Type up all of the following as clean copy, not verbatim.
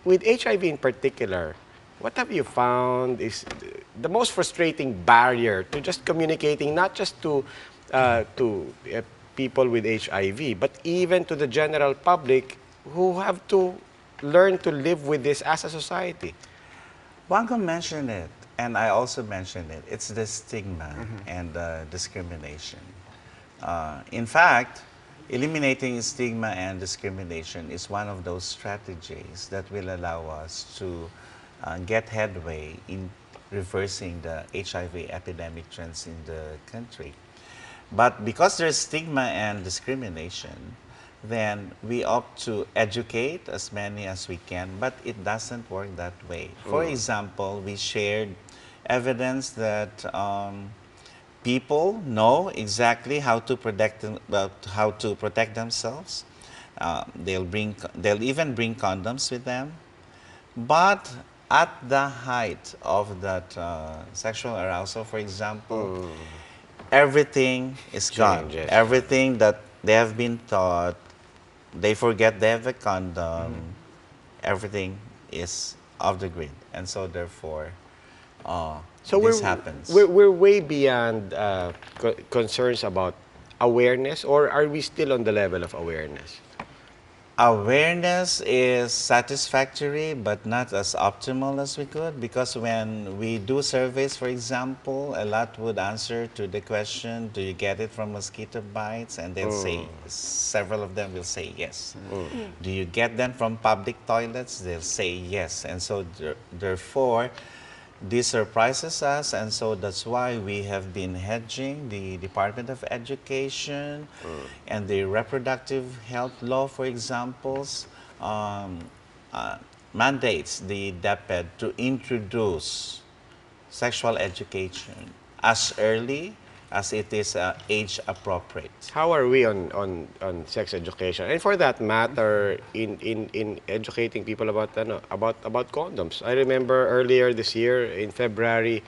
with HIV in particular, what have you found is the most frustrating barrier to just communicating, not just to people with HIV, but even to the general public who have to learn to live with this as a society? Wango mentioned it, and I also mentioned it. It's the stigma and discrimination. In fact, eliminating stigma and discrimination is one of those strategies that will allow us to get headway in reversing the HIV epidemic trends in the country. But because there's stigma and discrimination, then we opt to educate as many as we can, but it doesn't work that way. For example, we shared evidence that people know exactly how to protect themselves. They'll even bring condoms with them, but at the height of that sexual arousal, for example, everything is gone. Changes. Everything that they have been taught, they forget they have a condom. Everything is off the grid, and so therefore, So this happens. we're way beyond concerns about awareness, or are we still on the level of awareness? Awareness is satisfactory, but not as optimal as we could, because when we do surveys, for example, a lot would answer to the question, do you get it from mosquito bites? And they'll say, several of them will say yes. Do you get them from public toilets? They'll say yes. And so therefore, this surprises us, and so that's why we have been hedging the Department of Education and the reproductive health law, for examples, mandates the DepEd to introduce sexual education as early as it is age appropriate. How are we on sex education? And for that matter, in educating people about condoms. I remember earlier this year in February,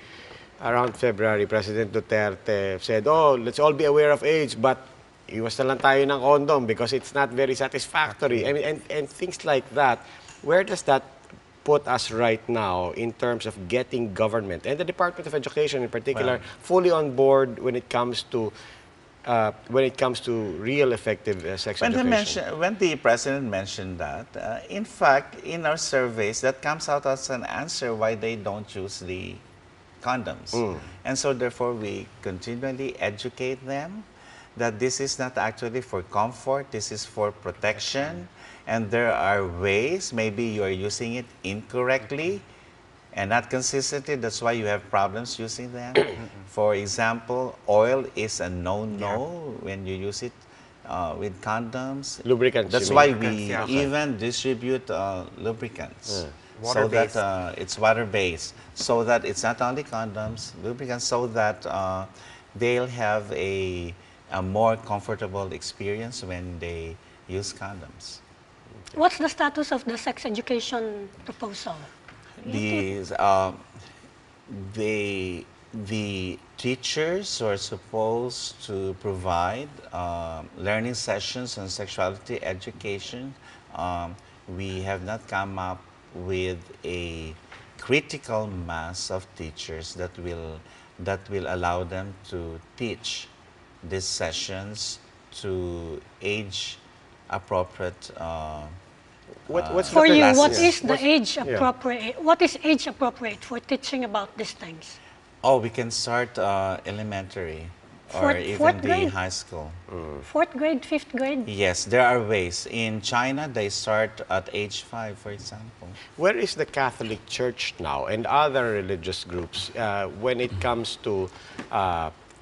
around February, President Duterte said, "Oh, let's all be aware of AIDS, but iwas na lang tayo ng condom because it's not very satisfactory." I mean, and things like that. Where does that put us right now in terms of getting government and the Department of Education in particular fully on board when it comes to real effective sex education? When the president mentioned that, in fact, in our surveys, that comes out as an answer why they don't use the condoms. And so therefore, we continually educate them that this is not actually for comfort, this is for protection. And there are ways, maybe you are using it incorrectly and not consistently, that's why you have problems using them. For example, oil is a no-no when you use it with condoms. Lubricants. That's why we even distribute lubricants. So that it's water-based, so that it's not only condoms, lubricants, so that they'll have a more comfortable experience when they use condoms. What's the status of the sex education proposal? The teachers are supposed to provide learning sessions on sexuality education. We have not come up with a critical mass of teachers that will allow them to teach these sessions to age appropriate What's For the you, classes? what is the age appropriate? What is age appropriate for teaching about these things? Oh, we can start elementary or even fourth the grade? high school. Fourth grade, fifth grade? Yes, there are ways. In China, they start at age 5, for example. Where is the Catholic Church now and other religious groups when it comes to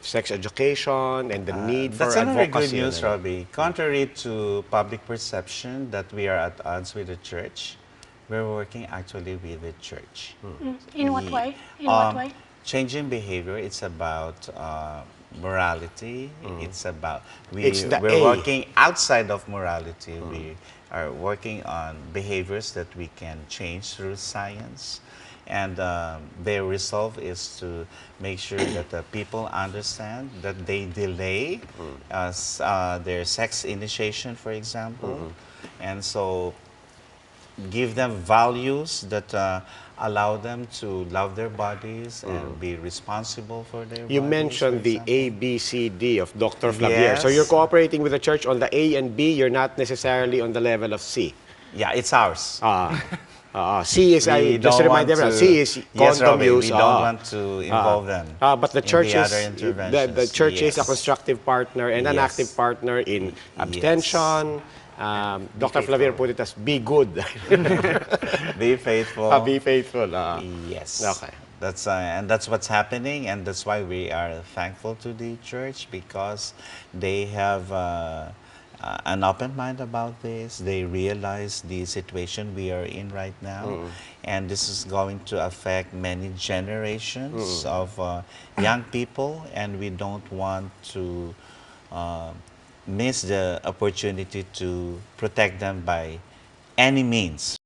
sex education and the need for That's another good advocacy? news, Robbie. Contrary to public perception that we are at odds with the church, we're working actually with the church. In what way? In what way? Changing behavior, it's about morality. It's about, It's the we're A. working outside of morality. We are working on behaviors that we can change through science. And their resolve is to make sure that the people understand that they delay their sex initiation, for example. And so give them values that allow them to love their bodies and be responsible for their You bodies, mentioned for the example. A, B, C, D of Dr. Flavier. So you're Yes. cooperating with the church on the A and B. You're not necessarily on the level of C. Yeah, it's ours. C is, I We just to don't remind want everyone, to. C is Yes, condom Robbie, use. we don't want to involve them But the in church the is other interventions. the church is a Yes. constructive partner and an Yes. active partner in Yes. abstention. Dr. faithful. Flavier put it as be good. Be faithful. Be faithful. Yes. Okay. That's what's happening, and that's why we are thankful to the church, because they have an open mind about this. They realize the situation we are in right now, and this is going to affect many generations of young people, and we don't want to miss the opportunity to protect them by any means.